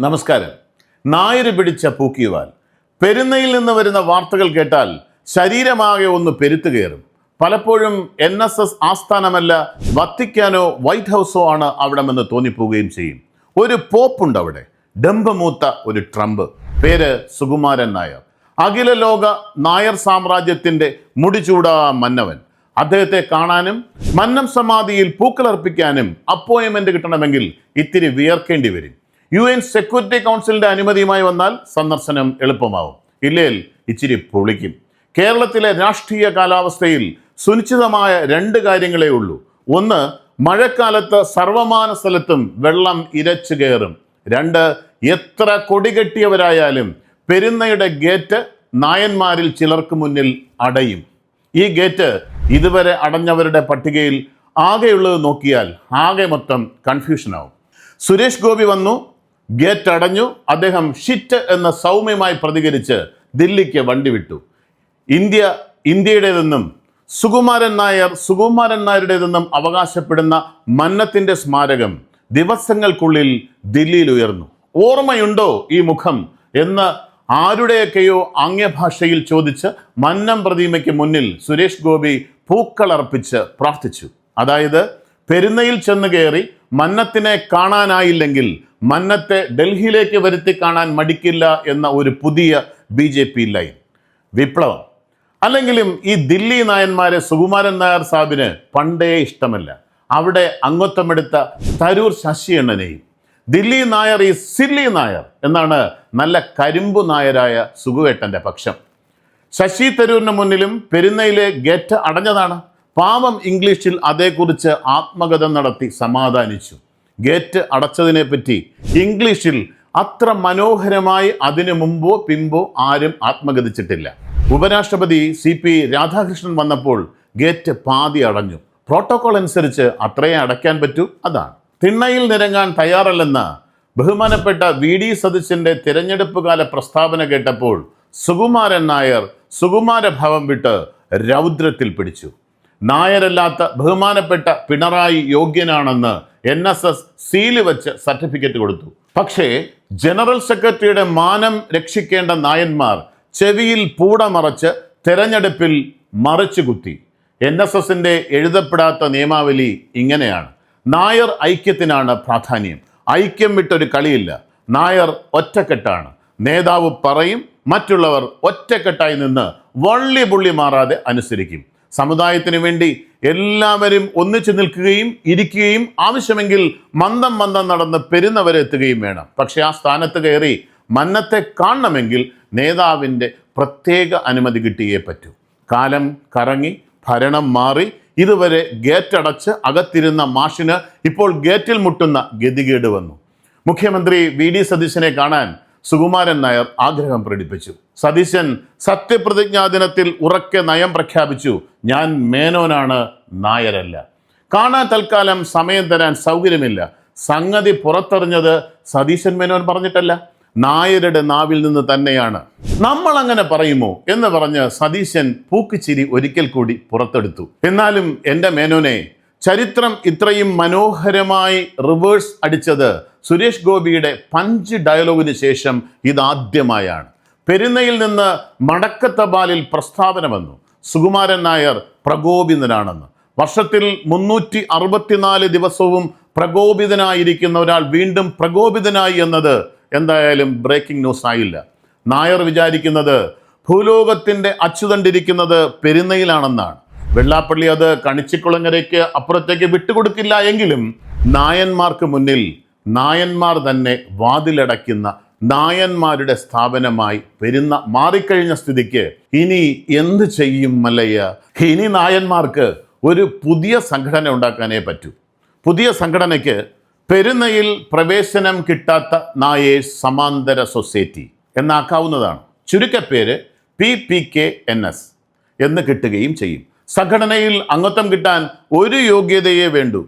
നമസ്കാരം. നായര് പിടിച്ച പൂക്കിയുവാൽ. പെരുന്നയിൽ നിന്ന് വരുന്ന വാർത്തകൾ കേട്ടാൽ ശരീരമാകെ ഒന്ന് പെരുത്തു കയറും. പലപ്പോഴും NSS ആസ്ഥാനമല്ല, വത്തിക്കാനോ വൈറ്റ് ഹൗസോ ആണ് അവിടമെന്ന് തോന്നിപ്പോവുകയും ചെയ്യും. ഒരു പോപ്പുണ്ട് അവിടെ, ഡംബമൂത്ത ഒരു ട്രംപ്. പേര് സുകുമാരൻ നായർ. അഖില ലോക നായർ സാമ്രാജ്യത്തിന്റെ മുടിചൂടാ മന്നവൻ. അദ്ദേഹത്തെ കാണാനും മന്നം സമാധിയിൽ പൂക്കളർപ്പിക്കാനും അപ്പോയിൻമെന്റ് കിട്ടണമെങ്കിൽ ഇത്തിരി വിയർക്കേണ്ടി വരും. UN സെക്യൂരിറ്റി കൗൺസിലിന്റെ അനുമതിയുമായി വന്നാൽ സന്ദർശനം എളുപ്പമാവും. ഇല്ലേൽ ഇച്ചിരി പൊളിക്കും. കേരളത്തിലെ രാഷ്ട്രീയ കാലാവസ്ഥയിൽ സുനിശ്ചിതമായ രണ്ട് കാര്യങ്ങളേ ഉള്ളൂ. ഒന്ന്, മഴക്കാലത്ത് സർവമാന സ്ഥലത്തും വെള്ളം ഇരച്ചു കയറും. രണ്ട്, എത്ര കൊടികെട്ടിയവരായാലും പെരുന്നയുടെ ഗേറ്റ് നായന്മാരിൽ ചിലർക്ക് മുന്നിൽ അടയും. ഈ ഗേറ്റ് ഇതുവരെ അടഞ്ഞവരുടെ പട്ടികയിൽ ആകെയുള്ളത് നോക്കിയാൽ ആകെ മൊത്തം കൺഫ്യൂഷനാവും. സുരേഷ് ഗോപി വന്നു, ഗേറ്റ് അടഞ്ഞു. അദ്ദേഹം ഷിറ്റ് എന്ന സൗമ്യമായി പ്രതികരിച്ച് ദില്ലിക്ക് വണ്ടി വിട്ടു. ഇന്ത്യയുടേതെന്നും സുകുമാരൻ നായരുടേതെന്നും അവകാശപ്പെടുന്ന മന്നത്തിന്റെ സ്മാരകം ദിവസങ്ങൾക്കുള്ളിൽ ദില്ലിയിൽ ഉയർന്നു. ഓർമ്മയുണ്ടോ ഈ മുഖം എന്ന് ആരുടെയൊക്കെയോ ആംഗ്യഭാഷയിൽ ചോദിച്ച് മന്നം പ്രതിമയ്ക്ക് മുന്നിൽ സുരേഷ് ഗോപി പൂക്കളർപ്പിച്ച് പ്രാർത്ഥിച്ചു. അതായത്, പെരുന്നയിൽ ചെന്ന് കയറി മന്നത്തിനെ കാണാനായില്ലെങ്കിൽ മന്നത്തെ ഡൽഹിയിലേക്ക് വരുത്തി കാണാൻ മടിക്കില്ല എന്ന ഒരു പുതിയ BJP ലൈൻ. വിപ്ലവം. അല്ലെങ്കിലും ഈ ദില്ലി നായന്മാരെ സുകുമാരൻ നായർ സാബിന് പണ്ടേ ഇഷ്ടമല്ല. അവിടെ അംഗത്വമെടുത്ത തരൂർ ശശി അണ്ണനെയും. ദില്ലി നായർ ഈ സില്ലി നായർ എന്നാണ് നല്ല കരിമ്പു നായരായ സുകുവേട്ടന്റെ പക്ഷം. ശശി തരൂരിന് മുന്നിലും പെരുന്നയിലെ ഗേറ്റ് അടഞ്ഞതാണ്. പാവം ഇംഗ്ലീഷിൽ അതേക്കുറിച്ച് ആത്മകഥ നടത്തി സമാധാനിച്ചു. ഗേറ്റ് അടച്ചതിനെ പറ്റി ഇംഗ്ലീഷിൽ അത്ര മനോഹരമായി അതിനു മുമ്പോ പിമ്പോ ആരും ആത്മകഥിച്ചിട്ടില്ല. ഉപരാഷ്ട്രപതി CP രാധാകൃഷ്ണൻ വന്നപ്പോൾ ഗേറ്റ് പാതി അടഞ്ഞു. പ്രോട്ടോകോൾ അനുസരിച്ച് അത്രയേ അടയ്ക്കാൻ പറ്റൂ. അതാണ്. തിണ്ണയിൽ നിരങ്ങാൻ തയ്യാറല്ലെന്ന ബഹുമാനപ്പെട്ട VD സതീശന്റെ തിരഞ്ഞെടുപ്പ് കാല പ്രസ്താവന കേട്ടപ്പോൾ സുകുമാരൻ നായർ സുകുമാരഭാവം വിട്ട് രൗദ്രത്തിൽ പിടിച്ചു. നായരല്ലാത്ത ബഹുമാനപ്പെട്ട പിണറായി യോഗ്യനാണെന്ന് NSS സീല് വെച്ച് സർട്ടിഫിക്കറ്റ് കൊടുത്തു. പക്ഷേ ജനറൽ സെക്രട്ടറിയുടെ മാനം രക്ഷിക്കേണ്ട നായന്മാർ ചെവിയിൽ പൂട മറച്ച് തെരഞ്ഞെടുപ്പിൽ മറിച്ചു കുത്തി. NSSന്റെ എഴുതപ്പെടാത്ത നിയമാവലി ഇങ്ങനെയാണ്: നായർ ഐക്യത്തിനാണ് പ്രാധാന്യം. ഐക്യം വിട്ടൊരു കളിയില്ല. നായർ ഒറ്റക്കെട്ടാണ്. നേതാവ് പറയും, മറ്റുള്ളവർ ഒറ്റക്കെട്ടായി നിന്ന് വള്ളി പുള്ളി മാറാതെ അനുസരിക്കും. സമുദായത്തിന് വേണ്ടി എല്ലാവരും ഒന്നിച്ചു നിൽക്കുകയും ഇരിക്കുകയും ആവശ്യമെങ്കിൽ മന്ദം നടന്ന് പെരുന്നവരെ എത്തുകയും വേണം. പക്ഷെ ആ സ്ഥാനത്ത് കയറി മന്നത്തെ കാണണമെങ്കിൽ നേതാവിൻ്റെ പ്രത്യേക അനുമതി കിട്ടിയേ പറ്റൂ. കാലം കറങ്ങി, ഭരണം മാറി. ഇതുവരെ ഗേറ്റ് അടച്ച് അകത്തിരുന്ന മാഷിന് ഇപ്പോൾ ഗേറ്റിൽ മുട്ടുന്ന ഗതികേട് വന്നു. മുഖ്യമന്ത്രി VD സതീശനെ കാണാൻ സുകുമാരൻ നായർ ആഗ്രഹം പ്രകടിപ്പിച്ചു. സതീശൻ സത്യപ്രതിജ്ഞാ ദിനത്തിൽ ഉറക്കെ നയം പ്രഖ്യാപിച്ചു: ഞാൻ മേനോനാണ്, നായരല്ല. കാണാൻ തൽക്കാലം സമയം തരാൻ സൗകര്യമില്ല. സംഗതി പുറത്തെറിഞ്ഞത് സതീശൻ മേനോൻ പറഞ്ഞിട്ടല്ല, നായരുടെ നാവിൽ നിന്ന് തന്നെയാണ്. നമ്മൾ അങ്ങനെ പറയുമോ എന്ന് പറഞ്ഞ് സതീശൻ പൂക്കിച്ചിരി ഒരിക്കൽ കൂടി പുറത്തെടുത്തു. എന്നാലും എൻ്റെ മേനോനെ, ചരിത്രം ഇത്രയും മനോഹരമായി റിവേഴ്സ് അടിച്ചത് സുരേഷ് ഗോപിയുടെ പഞ്ച് ഡയലോഗിന് ശേഷം ഇതാദ്യമായാണ്. പെരുന്നയിൽ നിന്ന് മടക്കത്തപാലിൽ പ്രസ്താവന വന്നു: സുകുമാരൻ നായർ പ്രകോപിതനാണെന്ന്. വർഷത്തിൽ 364 ദിവസവും പ്രകോപിതനായിരിക്കുന്ന ഒരാൾ വീണ്ടും പ്രകോപിതനായി എന്നത് എന്തായാലും ബ്രേക്കിംഗ് ന്യൂസ് ആയില്ല. നായർ വിചാരിക്കുന്നത് ഭൂലോകത്തിന്റെ അച്ചുതണ്ടിരിക്കുന്നത് പെരുന്നയിലാണെന്നാണ്. വെള്ളാപ്പള്ളി അത് കണിച്ചിക്കുളങ്ങരയ്ക്ക് അപ്പുറത്തേക്ക് വിട്ടുകൊടുക്കില്ല എങ്കിലും നായന്മാർക്ക് മുന്നിൽ നായന്മാർ തന്നെ വാതിലടയ്ക്കുന്ന നായന്മാരുടെ സ്ഥാപനമായി പെരുന്ന മാറിക്കഴിഞ്ഞ സ്ഥിതിക്ക് ഇനി എന്ത് ചെയ്യും മല്ലയ്യ? ഇനി നായന്മാർക്ക് ഒരു പുതിയ സംഘടന ഉണ്ടാക്കാനേ പറ്റൂ. പുതിയ സംഘടനയ്ക്ക് പെരുന്നയിൽ പ്രവേശനം കിട്ടാത്ത നായേഴ്സ് സമാന്തര സൊസൈറ്റി എന്നാക്കാവുന്നതാണ്. ചുരുക്കപ്പേര് PPKNS എന്ന് കിട്ടുകയും ചെയ്യും. സംഘടനയിൽ അംഗത്വം കിട്ടാൻ ഒരു യോഗ്യതയെ വേണ്ടൂ.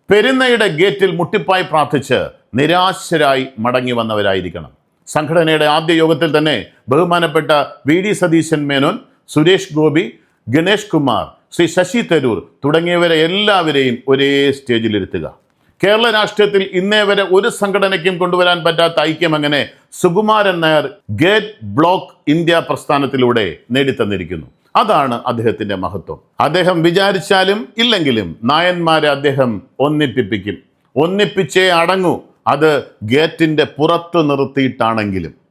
പെരുന്നയുടെ ഗേറ്റിൽ മുട്ടിപ്പായി പ്രാർത്ഥിച്ച് നിരാശരായി മടങ്ങി വന്നവരായിരിക്കണം. സംഘടനയുടെ ആദ്യ യോഗത്തിൽ തന്നെ ബഹുമാനപ്പെട്ട VD സതീശൻ മേനോൻ, സുരേഷ് ഗോപി, ഗണേഷ് കുമാർ, ശ്രീ ശശി തരൂർ തുടങ്ങിയവരെ എല്ലാവരെയും ഒരേ സ്റ്റേജിലിരുത്തുക. കേരള രാഷ്ട്രീയത്തിൽ ഇന്നേ വരെ ഒരു സംഘടനയ്ക്കും കൊണ്ടുവരാൻ പറ്റാത്ത ഐക്യം അങ്ങനെ Sukumaran Nair gate block India പ്രസ്ഥാനത്തിലൂടെ നേടിത്തന്നിരിക്കുന്നു. അതാണ് അദ്ദേഹത്തിന്റെ മഹത്വം. അദ്ദേഹം വിചാരിച്ചാലും ഇല്ലെങ്കിലും നായന്മാരെ അദ്ദേഹം ഒന്നിപ്പിക്കും. ഒന്നിപ്പിച്ചേ അടങ്ങൂ. അത് ഗേറ്റിന്റെ പുറത്ത് നിർത്തിയിട്ടാണെങ്കിലും.